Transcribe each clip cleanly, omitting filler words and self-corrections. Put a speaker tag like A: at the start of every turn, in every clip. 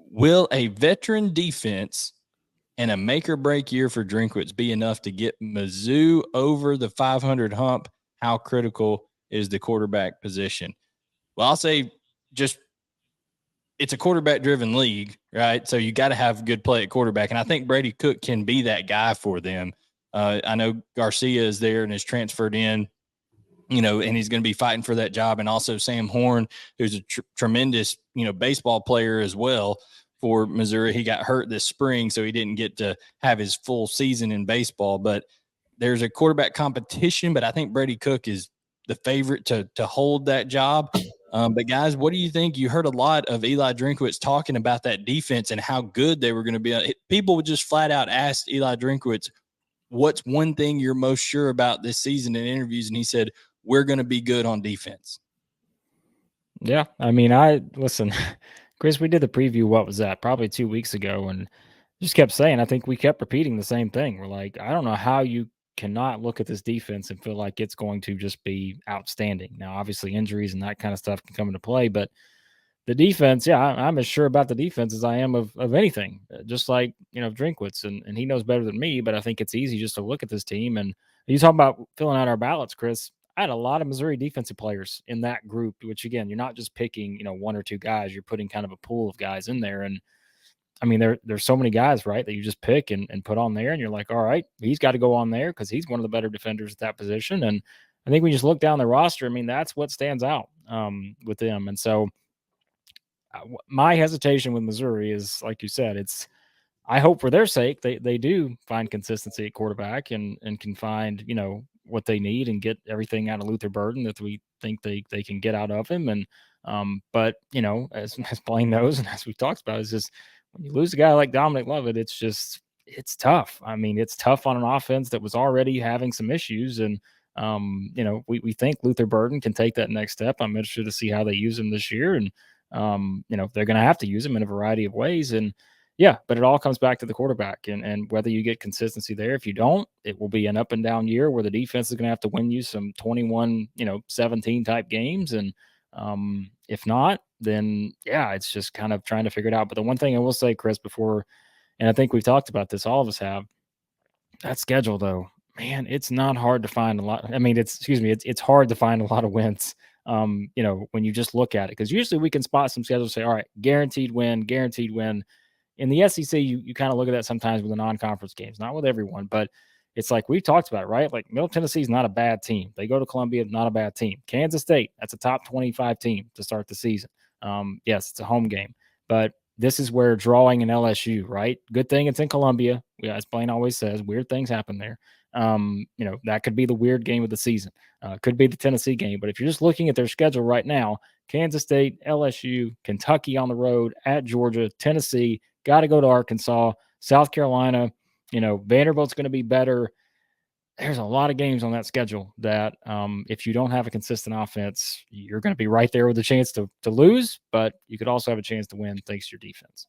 A: will a veteran defense and a make-or-break year for Drinkwitz be enough to get Mizzou over the 500 hump? How critical is the quarterback position? Well, I'll say just it's a quarterback-driven league, right? So you got to have good play at quarterback, and I think Brady Cook can be that guy for them. I know Garcia is there and is transferred in, and he's going to be fighting for that job. And also Sam Horn, who's a tremendous, baseball player as well for Missouri. He got hurt this spring, so he didn't get to have his full season in baseball. But there's a quarterback competition, but I think Brady Cook is the favorite to hold that job. But guys, what do you think? You heard a lot of Eli Drinkwitz talking about that defense and how good they were going to be. People would just flat out ask Eli Drinkwitz, what's one thing you're most sure about this season in interviews? And he said, we're going to be good on defense.
B: Yeah. I mean, listen, Chris, we did the preview. What was that? Probably 2 weeks ago. And just kept saying, I think we kept repeating the same thing. We're like, I don't know how you cannot look at this defense and feel like it's going to just be outstanding. Now, obviously injuries and that kind of stuff can come into play, but the defense, yeah, I'm as sure about the defense as I am of anything, just like, Drinkwitz, and he knows better than me, but I think it's easy just to look at this team. And you talk about filling out our ballots, Chris. I had a lot of Missouri defensive players in that group, which again, you're not just picking, one or two guys, you're putting kind of a pool of guys in there. And I mean, there's so many guys, right, that you just pick and put on there, and you're like, all right, he's got to go on there because he's one of the better defenders at that position. And I think we just look down the roster. I mean, that's what stands out with them. And so my hesitation with Missouri is, like you said, I hope for their sake they do find consistency at quarterback and can find, what they need and get everything out of Luther Burden that we think they can get out of him. And but as Blayne knows and as we've talked about, is just when you lose a guy like Dominic Lovett, it's tough. I mean, it's tough on an offense that was already having some issues. And we think Luther Burden can take that next step. I'm interested to see how they use him this year. And they're going to have to use him in a variety of ways. And yeah, but it all comes back to the quarterback and whether you get consistency there. If you don't, it will be an up and down year where the defense is going to have to win you some 21, 17 type games. And if not, then yeah, it's just kind of trying to figure it out. But the one thing I will say, Chris, before, and I think we've talked about this, all of us have, that schedule though, man, it's not hard to find a lot. I mean, it's hard to find a lot of wins. When you just look at it, because usually we can spot some schedules, say, all right, guaranteed win. In the SEC, you kind of look at that sometimes with the non-conference games, not with everyone, but it's like we've talked about, right? Like Middle Tennessee is not a bad team. They go to Columbia, not a bad team. Kansas State, that's a top 25 team to start the season. Yes, it's a home game, but this is where drawing an LSU, right? Good thing it's in Columbia. Yeah, as Blayne always says, weird things happen there. That could be the weird game of the season. Could be the Tennessee game. But if you're just looking at their schedule right now, Kansas State, LSU, Kentucky on the road, at Georgia, Tennessee, got to go to Arkansas, South Carolina, Vanderbilt's going to be better. There's a lot of games on that schedule that if you don't have a consistent offense, you're going to be right there with a chance to lose, but you could also have a chance to win thanks to your defense.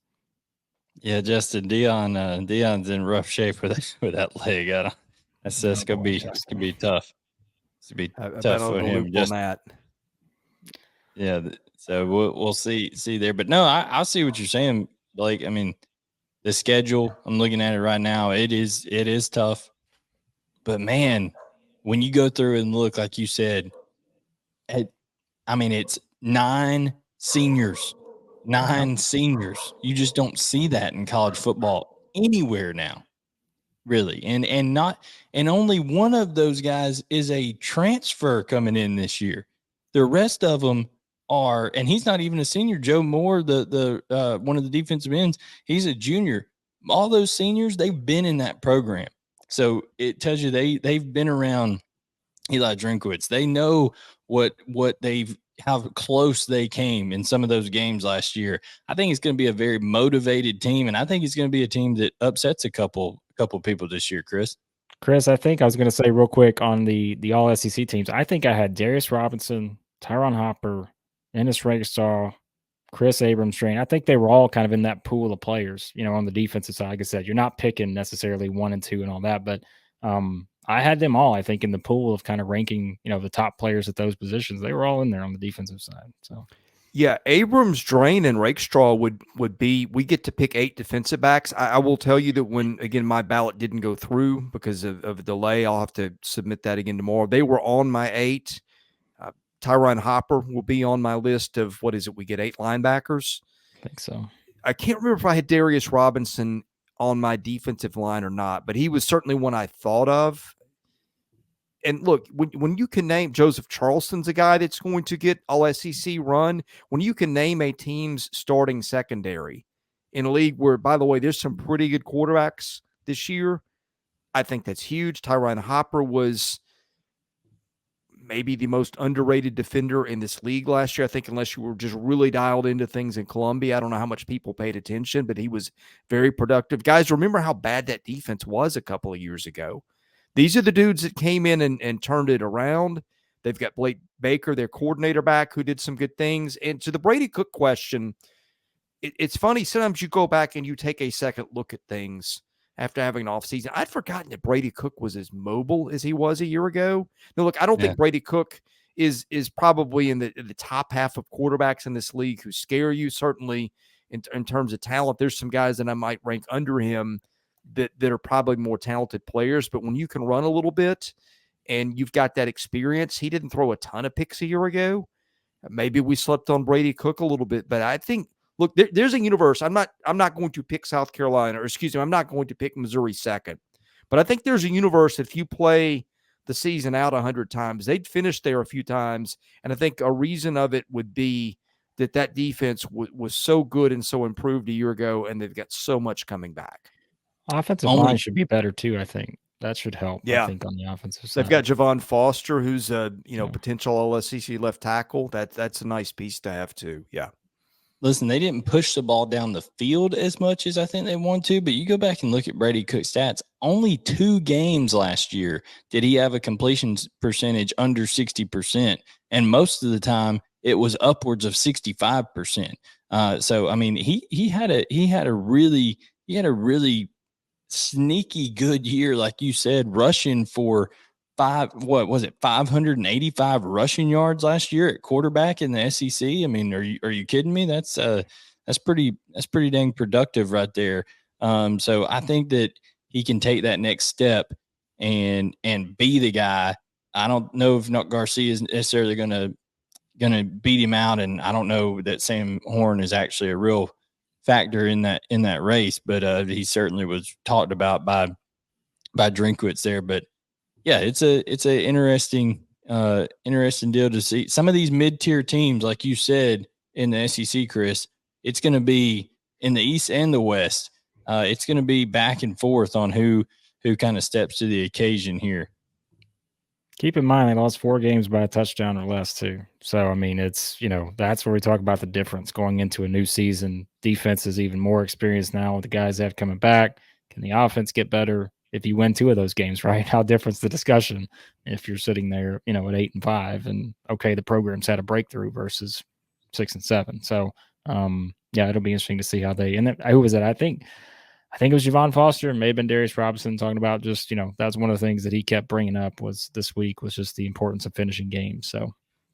A: Yeah, Justin, Deion's in rough shape with that leg. That's gonna be tough. It's gonna be tough for him.
C: Just on that.
A: Yeah, so we'll see there. But no, I see what you're saying, Blake. I mean, the schedule, I'm looking at it right now. It is tough. But man, when you go through and look, like you said, it's 9 seniors. 9 seniors. You just don't see that in college football anywhere now, really. And only one of those guys is a transfer coming in this year. The rest of them are, and he's not even a senior. Joe Moore, the one of the defensive ends, he's a junior. All those seniors, they've been in that program. So it tells you they've been around Eli Drinkwitz. They know how close they came in some of those games last year. I think it's going to be a very motivated team, and I think it's going to be a team that upsets a couple people this year, Chris.
B: I think I was going to say real quick on the all SEC teams. I think I had Darius Robinson, Tyron Hopper, Ennis Rakestraw, Chris Abrams-Drain. I think they were all kind of in that pool of players, on the defensive side. Like I said, you're not picking necessarily 1 and 2 and all that, but I had them all, I think, in the pool of kind of ranking, the top players at those positions. They were all in there on the defensive side. So,
C: Yeah, Abrams, Drain, and Rakestraw would be. We get to pick 8 defensive backs. I will tell you that when again my ballot didn't go through because of a delay, I'll have to submit that again tomorrow. They were on my 8. Tyron Hopper will be on my list of what is it? We get 8 linebackers.
B: I think so.
C: I can't remember if I had Darius Robinson on my defensive line or not, but he was certainly one I thought of. And look, when you can name Joseph Charleston's a guy that's going to get all SEC run, when you can name a team's starting secondary in a league where, by the way, there's some pretty good quarterbacks this year, I think that's huge. Tyron Hopper was maybe the most underrated defender in this league last year. I think unless you were just really dialed into things in Columbia, I don't know how much people paid attention, but he was very productive. Guys, remember how bad that defense was a couple of years ago. These are the dudes that came in and turned it around. They've got Blake Baker, their coordinator, back, who did some good things. And to the Brady Cook question, it's funny. Sometimes you go back and you take a second look at things after having an offseason. I'd forgotten that Brady Cook was as mobile as he was a year ago. Now, look, I don't think Brady Cook is probably in the top half of quarterbacks in this league who scare you. Certainly in terms of talent, there's some guys that I might rank under him that are probably more talented players. But when you can run a little bit and you've got that experience, he didn't throw a ton of picks a year ago. Maybe we slept on Brady Cook a little bit, but I think, look, there's a universe. I'm not going to pick South Carolina, or excuse me, I'm not going to pick Missouri second. But I think there's a universe if you play the season out 100 times, they'd finish there a few times. And I think a reason of it would be that defense was so good and so improved a year ago, and they've got so much coming back.
B: Offensive line should be better too, I think. That should help,
C: yeah.
B: I think, on the offensive side.
C: They've got Javon Foster, who's a potential all-SEC left tackle. That's a nice piece to have too. Yeah.
A: Listen, they didn't push the ball down the field as much as I think they want to, but you go back and look at Brady Cook's stats. Only 2 games last year did he have a completion percentage under 60%, and most of the time it was upwards of 65%. So I mean, he had a really sneaky good year, like you said, rushing for 585 rushing yards last year at quarterback in the SEC. I mean, are you kidding me? That's pretty dang productive right there. So I think that he can take that next step and be the guy. I don't know if Garcia is necessarily going to beat him out, and I don't know that Sam Horn is actually a real factor in that race, but he certainly was talked about by Drinkwitz there. But yeah, it's a interesting deal to see some of these mid-tier teams, like you said, in the SEC, Chris. It's going to be in the East and the West. It's going to be back and forth on who kind of steps to the occasion here.
B: Keep in mind they lost 4 games by a touchdown or less too. So, I mean, it's, that's where we talk about the difference going into a new season. Defense is even more experienced now with the guys they have coming back. Can the offense get better if you win 2 of those games, right? How different's the discussion if you're sitting there, at 8-5 and okay, the program's had a breakthrough versus 6-7. So, yeah, it'll be interesting to see how they, and then, who was it? I think it was Javon Foster, may have been Darius Robinson, talking about just, that's one of the things that he kept bringing up was this week was just the importance of finishing games. So